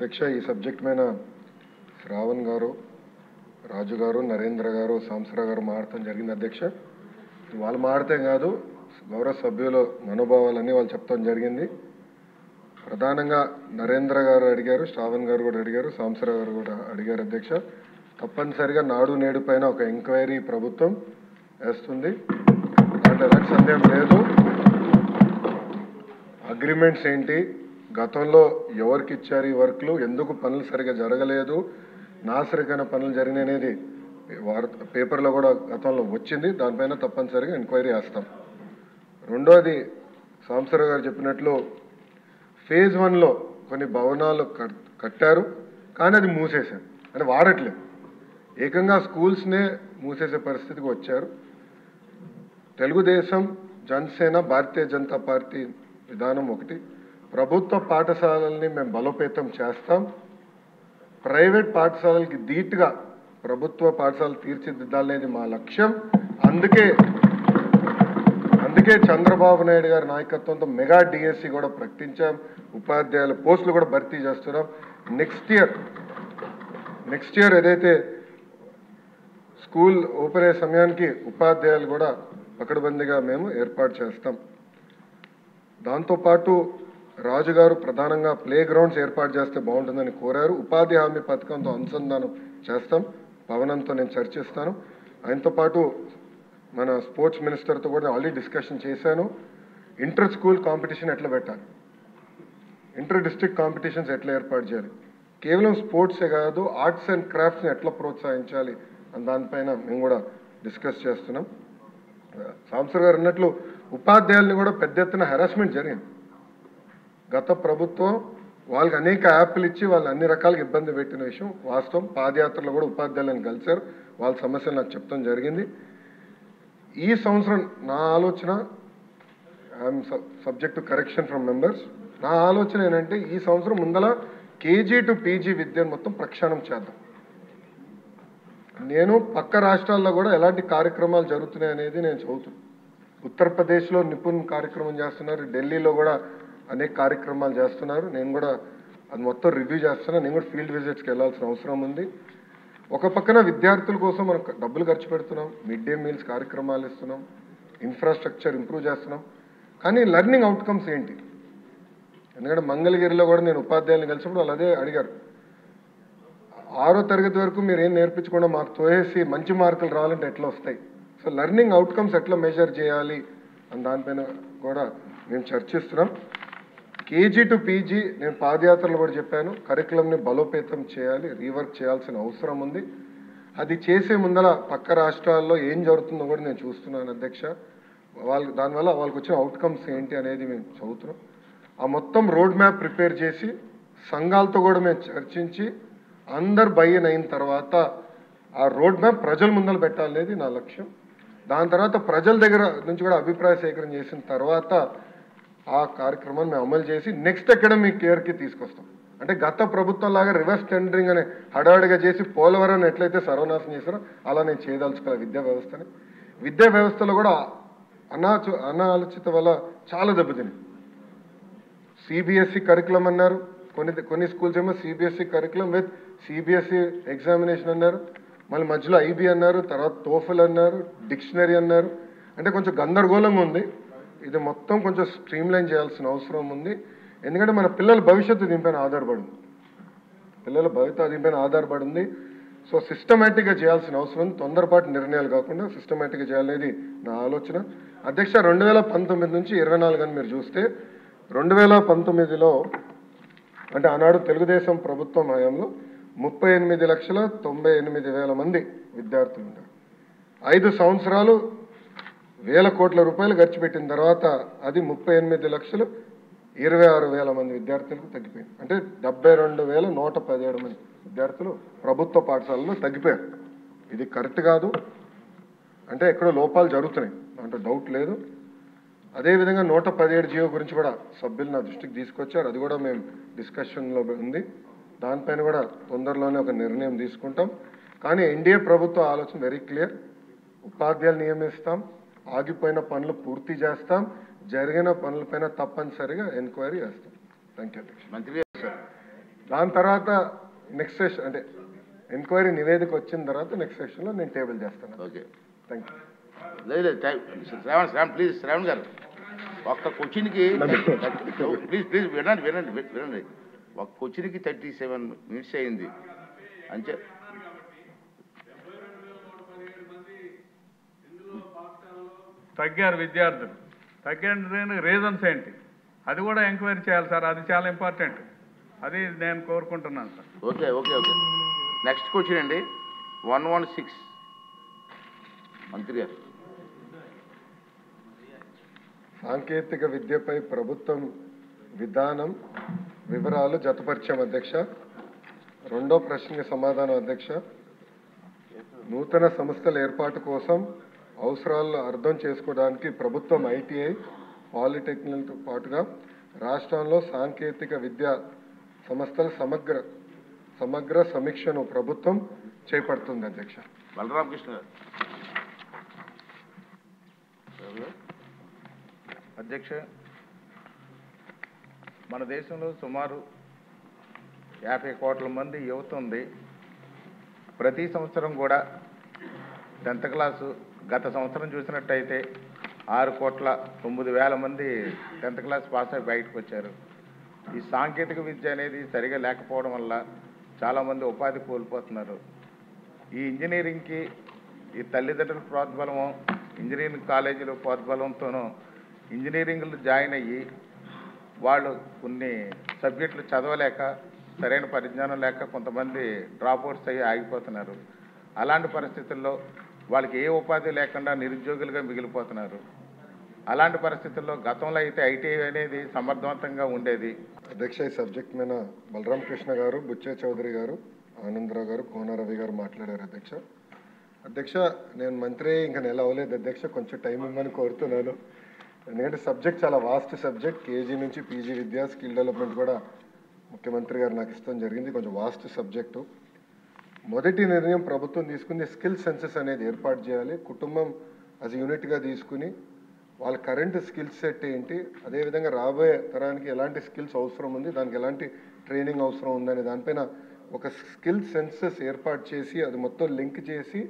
అధ్యక్ష ఈ సబ్జెక్ట్ మీద శ్రావణ్ గారు, రాజు గారు, నరేంద్ర గారు, సాంసరావు గారు మాట్లాడటం జరిగింది అధ్యక్ష. వాళ్ళు మాట్లాడటం కాదు, గౌరవ సభ్యుల మనోభావాలన్నీ వాళ్ళు చెప్తాం జరిగింది. ప్రధానంగా నరేంద్ర గారు అడిగారు, శ్రావణ్ గారు కూడా అడిగారు, సాంసరావు గారు కూడా అడిగారు అధ్యక్ష. తప్పనిసరిగా నాడు నేడు పైన ఒక ఎంక్వైరీ ప్రభుత్వం వేస్తుంది, అంటే ఎలాంటి సందేహం లేదు. అగ్రిమెంట్స్ ఏంటి, గతంలో ఎవరికి ఇచ్చారు ఈ వర్క్లు, ఎందుకు పనులు సరిగా జరగలేదు, నాసరికైన పనులు జరిగినాయి అనేది పేపర్లో కూడా గతంలో వచ్చింది. దానిపైన తప్పనిసరిగా ఎంక్వైరీ చేస్తాం. రెండోది సాంసరావు గారు చెప్పినట్లు ఫేజ్ 1లో కొన్ని భవనాలు కట్టారు, కానీ అది మూసేశారు, అంటే వాడట్లేదు. ఏకంగా స్కూల్స్నే మూసేసే పరిస్థితికి వచ్చారు. తెలుగుదేశం, జనసేన, భారతీయ జనతా పార్టీ విధానం ఒకటి. ప్రభుత్వ పాఠశాలల్ని మేము బలోపేతం చేస్తాం. ప్రైవేట్ పాఠశాలలకి ధీటుగా ప్రభుత్వ పాఠశాలలు తీర్చిదిద్దాలనేది మా లక్ష్యం. అందుకే చంద్రబాబు నాయుడు గారి నాయకత్వంతో మెగా డిఎస్సి కూడా ప్రకటించాం. ఉపాధ్యాయుల పోస్టులు కూడా భర్తీ చేస్తున్నాం. నెక్స్ట్ ఇయర్ ఏదైతే స్కూల్ ఓపెన్ అయ్యే సమయానికి ఉపాధ్యాయులు కూడా పకడ్బందీగా మేము ఏర్పాటు చేస్తాం. దాంతోపాటు రాజుగారు ప్రధానంగా ప్లే గ్రౌండ్స్ ఏర్పాటు చేస్తే బాగుంటుందని కోరారు. ఉపాధి హామీ పథకంతో అనుసంధానం చేస్తాం. పవనంతో నేను చర్చిస్తాను. ఆయనతో పాటు మన స్పోర్ట్స్ మినిస్టర్తో కూడా ఆల్రెడీ డిస్కషన్ చేశాను. ఇంటర్ స్కూల్ కాంపిటీషన్ ఎట్లా పెట్టాలి, ఇంటర్ డిస్ట్రిక్ట్ కాంపిటీషన్స్ ఎట్లా ఏర్పాటు చేయాలి, కేవలం స్పోర్ట్సే కాదు ఆర్ట్స్ అండ్ క్రాఫ్ట్స్ని ఎట్లా ప్రోత్సహించాలి అని దానిపైన మేము కూడా డిస్కస్ చేస్తున్నాం. సాంసరావు గారు అన్నట్లు ఉపాధ్యాయుల్ని కూడా పెద్ద ఎత్తున హెరాస్మెంట్ జరిగింది. గత ప్రభుత్వం వాళ్ళకి అనేక యాప్లు ఇచ్చి వాళ్ళు అన్ని రకాలుగా ఇబ్బంది పెట్టిన విషయం వాస్తవం. పాదయాత్రలో కూడా ఉపాధ్యాయులను కలిశారు, వాళ్ళ సమస్యలు నాకు చెప్తాం జరిగింది. ఈ సంవత్సరం నా ఆలోచన, I'm subject to correction from members, నా ఆలోచన ఏంటంటే ఈ సంవత్సరం ముందల కేజీ టు పీజీ విద్యను మొత్తం ప్రక్షాళన చేద్దాం. నేను పక్క రాష్ట్రాల్లో కూడా ఎలాంటి కార్యక్రమాలు జరుగుతున్నాయి అనేది నేను చదువుతున్నాను. ఉత్తరప్రదేశ్లో నిపుణ్ కార్యక్రమం చేస్తున్నారు, ఢిల్లీలో కూడా అనేక కార్యక్రమాలు చేస్తున్నారు. నేను కూడా అది మొత్తం రివ్యూ చేస్తున్నాను. నేను కూడా ఫీల్డ్ విజిట్స్కి వెళ్ళాల్సిన అవసరం ఉంది. ఒక పక్కన విద్యార్థుల కోసం మనం డబ్బులు ఖర్చు పెడుతున్నాం, మిడ్ డే మీల్స్ కార్యక్రమాలు ఇస్తున్నాం, ఇన్ఫ్రాస్ట్రక్చర్ ఇంప్రూవ్ చేస్తున్నాం, కానీ లెర్నింగ్ అవుట్కమ్స్ ఏంటి? ఎందుకంటే మంగళగిరిలో కూడా నేను ఉపాధ్యాయులను కలిసినప్పుడు వాళ్ళు అదే అడిగారు. 6వ తరగతి వరకు మీరు ఏం నేర్పించకుండా మాకు తోసేసి మంచి మార్కులు రావాలంటే ఎట్లా వస్తాయి? సో లెర్నింగ్ అవుట్కమ్స్ ఎట్లా మెజర్ చేయాలి అని దానిపైన కూడా మేము చర్చిస్తున్నాం. కేజీ టు పీజీ నేను పాదయాత్రలు కూడా చెప్పాను, కరికులంని బలోపేతం చేయాలి, రీవర్క్ చేయాల్సిన అవసరం ఉంది. అది చేసే ముందర పక్క రాష్ట్రాల్లో ఏం జరుగుతుందో కూడా నేను చూస్తున్నాను అధ్యక్ష. దానివల్ల వాళ్ళకి వచ్చిన అవుట్కమ్స్ ఏంటి అనేది మేము చదువుతున్నాం. ఆ మొత్తం రోడ్ మ్యాప్ ప్రిపేర్ చేసి సంఘాలతో కూడా మేము చర్చించి అందరు బయ్యన్ అయిన తర్వాత ఆ రోడ్ మ్యాప్ ప్రజల ముందర పెట్టాలనేది నా లక్ష్యం. దాని తర్వాత ప్రజల దగ్గర నుంచి కూడా అభిప్రాయ సేకరణ చేసిన తర్వాత ఆ కార్యక్రమాన్ని మేము అమలు చేసి నెక్స్ట్ అకాడమిక్ ఇయర్కి తీసుకొస్తాం. అంటే గత ప్రభుత్వం లాగా రివర్స్ టెండరింగ్ అనే హడావిడిగా చేసి పోలవరం ఎట్లయితే సర్వనాశనం చేశారో అలా నేను చేయదలుచుకోవాలి విద్యా వ్యవస్థని. విద్యా వ్యవస్థలో కూడా అనాలోచిత వల్ల చాలా దెబ్బతింది. సిబిఎస్ఈ కరికులం అన్నారు, కొన్ని స్కూల్స్ ఏమో CBSE curriculum with CBSE examination అన్నారు, మళ్ళీ మధ్యలో ఐబీ అన్నారు, తర్వాత టోఫెల్ అన్నారు, డిక్షనరీ అన్నారు. అంటే కొంచెం గందరగోళంగా ఉంది. ఇది మొత్తం కొంచెం స్ట్రీమ్లైన్ చేయాల్సిన అవసరం ఉంది. ఎందుకంటే మన పిల్లల భవిష్యత్తు దీనిపైన ఆధారపడింది. సో సిస్టమేటిక్గా చేయాల్సిన అవసరం, తొందరపాటు నిర్ణయాలు కాకుండా సిస్టమేటిక్గా చేయాలనేది నా ఆలోచన అధ్యక్ష. 2019 నుంచి 24 అని మీరు చూస్తే 2019లో అంటే ఆనాడు తెలుగుదేశం ప్రభుత్వం హయాంలో 38,98,000 మంది విద్యార్థులు ఉన్నారు. 5 సంవత్సరాలు వేల కోట్ల రూపాయలు ఖర్చు పెట్టిన తర్వాత అది 38,26,000 మంది విద్యార్థులకు తగ్గిపోయింది. అంటే 72,117 మంది విద్యార్థులు ప్రభుత్వ పాఠశాలలో తగ్గిపోయారు. ఇది కరెక్ట్ కాదు, అంటే ఎక్కడో లోపాలు జరుగుతున్నాయి, అంటే డౌట్ లేదు. అదేవిధంగా 117 జియో గురించి కూడా సభ్యులు నా దృష్టికి తీసుకొచ్చారు. అది కూడా మేము డిస్కషన్లో ఉంది. దానిపైన కూడా తొందరలోనే ఒక నిర్ణయం తీసుకుంటాం. కానీ ఎన్డీఏ ప్రభుత్వ ఆలోచన వెరీ క్లియర్. ఉపాధ్యాయులు నియమిస్తాం, ఆగిపోయిన పనులు పూర్తి చేస్తాం, జరిగిన పనులపైన తప్పనిసరిగా ఎంక్వైరీ చేస్తాం. Thank you. మంత్రి దాని తర్వాత నెక్స్ట్ సెషన్ అంటే ఎంక్వైరీ నివేదిక వచ్చిన తర్వాత నెక్స్ట్ సెషన్లో నేను టేబుల్ చేస్తాను. Okay, thank you. లేదు శ్రావణ్ ప్లీజ్, శ్రావణ్ గారు ఒక్క క్వశ్చన్కి ప్లీజ్ వినండి. ఒక క్వశ్చన్కి 37 minutes అయింది అంతే. తగ్గారు విద్యార్థులు. తగ్గిన రీజన్స్ ఏంటి అది కూడా ఎంక్వైరీ చేయాలి సార్. అది చాలా ఇంపార్టెంట్. అది నేను కోరుకుంటున్నాను సార్. ఓకే నెక్స్ట్ క్వశ్చన్ అండి 116 మంత్రి గారు. సాంకేతిక విద్యపై ప్రభుత్వం విధానం వివరాలు జతపరిచాం అధ్యక్ష. రెండో ప్రశ్నకి సమాధానం అధ్యక్ష. నూతన సంస్థల ఏర్పాటు కోసం అవసరాలను అర్థం చేసుకోవడానికి ప్రభుత్వం ఐటీఐ పాలిటెక్నిక్తో పాటుగా రాష్ట్రంలో సాంకేతిక విద్యా సంస్థల సమగ్ర సమీక్షను ప్రభుత్వం చేపడుతుంది అధ్యక్ష. బలరామకృష్ణ గారు. అధ్యక్ష, మన దేశంలో సుమారు 50 కోట్ల మంది యువత ఉంది. ప్రతి సంవత్సరం కూడా 10th క్లాసు, గత సంవత్సరం చూసినట్టయితే 6,09,00,000 మంది 10th క్లాస్ పాస్ అయి బయటకు వచ్చారు. ఈ సాంకేతిక విద్య అనేది సరిగా లేకపోవడం వల్ల చాలామంది ఉపాధి కోల్పోతున్నారు. ఈ ఇంజనీరింగ్కి ఈ తల్లిదండ్రుల ప్రోద్బలము, ఇంజనీరింగ్ కాలేజీలు ప్రోద్బలంతోనూ ఇంజనీరింగ్లు జాయిన్ అయ్యి వాళ్ళు కొన్ని సబ్జెక్టులు చదవలేక, సరైన పరిజ్ఞానం లేక కొంతమంది డ్రాప్అవుట్స్ అయ్యి ఆగిపోతున్నారు. అలాంటి పరిస్థితుల్లో వాళ్ళకి ఏ ఉపాధి లేకుండా నిరుద్యోగులుగా మిగిలిపోతున్నారు. అలాంటి పరిస్థితుల్లో గతంలో అయితే ఐటీఐ అనేది సమర్థవంతంగా ఉండేది. అధ్యక్ష, ఈ సబ్జెక్ట్ మీద బలరామకృష్ణ గారు, బుచ్చే చౌదరి గారు, ఆనందరావు గారు, కోనారవి గారు మాట్లాడారు అధ్యక్ష. అధ్యక్ష, నేను మంత్రి ఇంకా నెల అవ్వలేదు అధ్యక్ష, కొంచెం టైం ఇవ్వమని కోరుతున్నాను. ఎందుకంటే సబ్జెక్ట్ చాలా వాస్ట్ సబ్జెక్ట్. కేజీ నుంచి పీజీ విద్య, స్కిల్ డెవలప్మెంట్ కూడా ముఖ్యమంత్రి గారు నాకు ఇష్టం జరిగింది. కొంచెం వాస్ట్ సబ్జెక్టు. మొదటి నిర్ణయం ప్రభుత్వం తీసుకుంది స్కిల్ సెన్సెస్ అనేది ఏర్పాటు చేయాలి. కుటుంబం యాజ్ యూనిట్గా తీసుకుని వాళ్ళ కరెంట్ స్కిల్ సెట్ ఏంటి, అదేవిధంగా రాబోయే తరానికి ఎలాంటి స్కిల్స్ అవసరం ఉంది, దానికి ఎలాంటి ట్రైనింగ్ అవసరం ఉందనే దానిపైన ఒక స్కిల్ సెన్సెస్ ఏర్పాటు చేసి అది మొత్తం లింక్ చేసి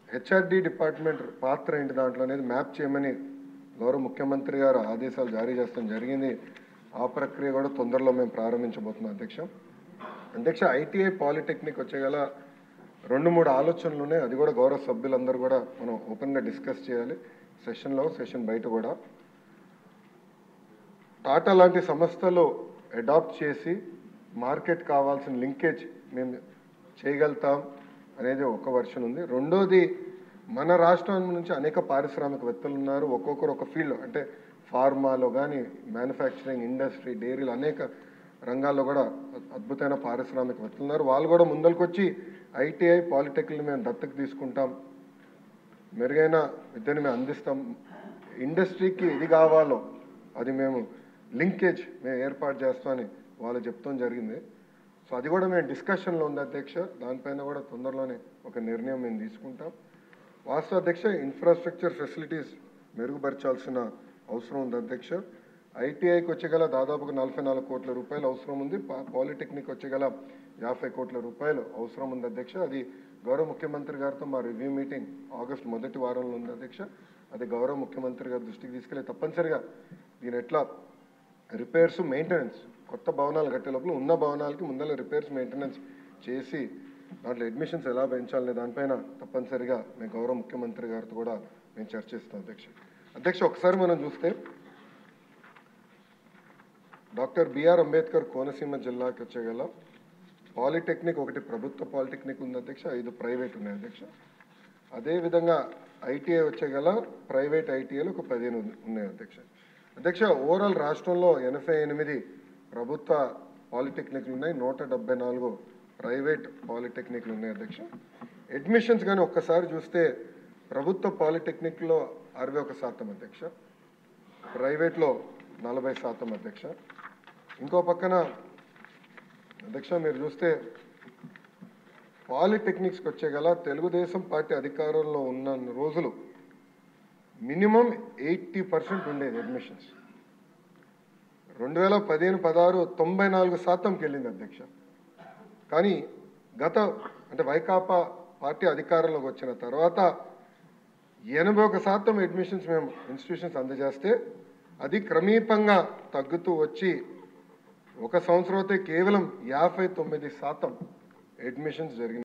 హెచ్ఆర్డి డిపార్ట్మెంట్ పాత్ర ఏంటి దాంట్లో అనేది మ్యాప్ చేయమని గౌరవ ముఖ్యమంత్రి గారు ఆదేశాలు జారీ చేస్తాం జరిగింది. ఆ ప్రక్రియ కూడా తొందరలో మేము ప్రారంభించబోతున్నాం అధ్యక్ష. అధ్యక్ష, ఐటీఐ పాలిటెక్నిక్ వచ్చేగల 2-3 ఆలోచనలు ఉన్నాయి. అది కూడా గౌరవ సభ్యులందరూ కూడా మనం ఓపెన్గా డిస్కస్ చేయాలి సెషన్ బయట కూడా. టాటా లాంటి సంస్థలు అడాప్ట్ చేసి మార్కెట్ కావాల్సిన లింకేజ్ మేము చేయగలుగుతాం అనేది ఒక వర్షన్ ఉంది. రెండోది, మన రాష్ట్రం నుంచి అనేక పారిశ్రామికవేత్తలు ఉన్నారు. ఒక్కొక్కరు ఒక ఫీల్డ్, అంటే ఫార్మాలో కానీ, మ్యానుఫ్యాక్చరింగ్ ఇండస్ట్రీ, డైరీలు, అనేక రంగాల్లో కూడా అద్భుతమైన పారిశ్రామికవేత్తలు ఉన్నారు. వాళ్ళు కూడా ముందరికొచ్చి ఐటీఐ పాలిటెక్నిక్ మేము దత్తకు తీసుకుంటాం, మెరుగైన విద్యను మేము అందిస్తాం, ఇండస్ట్రీకి ఇది కావాలో అది మేము లింకేజ్ మేము ఏర్పాటు చేస్తామని వాళ్ళు చెప్తాం జరిగింది. సో అది కూడా మేము డిస్కషన్లో ఉంది అధ్యక్ష. దానిపైన కూడా తొందరలోనే ఒక నిర్ణయం మేము తీసుకుంటాం. వాస్తవ అధ్యక్ష, ఇన్ఫ్రాస్ట్రక్చర్ ఫెసిలిటీస్ మెరుగుపరచాల్సిన అవసరం ఉంది అధ్యక్ష. ఐటీఐకి వచ్చేగల దాదాపుగా 44 కోట్ల రూపాయలు అవసరం ఉంది. పాలిటెక్నిక్ వచ్చేగల 50 కోట్ల రూపాయలు అవసరం ఉంది అధ్యక్ష. అది గౌరవ ముఖ్యమంత్రి గారితో మా రివ్యూ మీటింగ్ ఆగస్టు మొదటి వారంలో ఉంది అధ్యక్ష. అది గౌరవ ముఖ్యమంత్రి గారి దృష్టికి తీసుకెళ్ళి తప్పనిసరిగా దీని ఎట్లా రిపేర్స్, మెయింటెనెన్స్, కొత్త భవనాలు కట్టే లోపల ఉన్న భవనాలకి ముందర రిపేర్స్, మెయింటెనెన్స్ చేసి దాంట్లో అడ్మిషన్స్ ఎలా పెంచాలనే దానిపైన తప్పనిసరిగా మేము గౌరవ ముఖ్యమంత్రి గారితో కూడా మేము చర్చిస్తాం అధ్యక్ష. ఒకసారి మనం చూస్తే డాక్టర్ బిఆర్ అంబేద్కర్ కోనసీమ జిల్లాకి వచ్చేగల పాలిటెక్నిక్ ఒకటి ప్రభుత్వ పాలిటెక్నిక్ ఉంది అధ్యక్ష, 5 ప్రైవేట్ ఉన్నాయి అధ్యక్ష. అదేవిధంగా ఐటీఐ వచ్చేగల ప్రైవేట్ ఐటీఐలు ఒక 15 ఉన్నాయి అధ్యక్ష. ఓవరాల్ రాష్ట్రంలో 88 ప్రభుత్వ పాలిటెక్నిక్లు ఉన్నాయి, 174 ప్రైవేట్ పాలిటెక్నిక్లు ఉన్నాయి అధ్యక్ష. అడ్మిషన్స్ కానీ ఒక్కసారి చూస్తే ప్రభుత్వ పాలిటెక్నిక్లో 61% అధ్యక్ష, ప్రైవేట్లో 40% అధ్యక్ష. ఇంకో పక్కన అధ్యక్ష మీరు చూస్తే పాలిటెక్నిక్స్కి వచ్చేగల తెలుగుదేశం పార్టీ అధికారంలో ఉన్న రోజులు మినిమం 80% ఉండేది అడ్మిషన్స్. 2015-16 94%కి వెళ్ళింది అధ్యక్ష. కానీ అంటే వైకాపా పార్టీ అధికారంలోకి వచ్చిన తర్వాత 81% అడ్మిషన్స్ మేము ఇన్స్టిట్యూషన్స్ అందజేస్తే అది క్రమీపంగా తగ్గుతూ వచ్చి ఒక సంవత్సరం అయితే కేవలం 59% అడ్మిషన్స్ జరిగినాయి.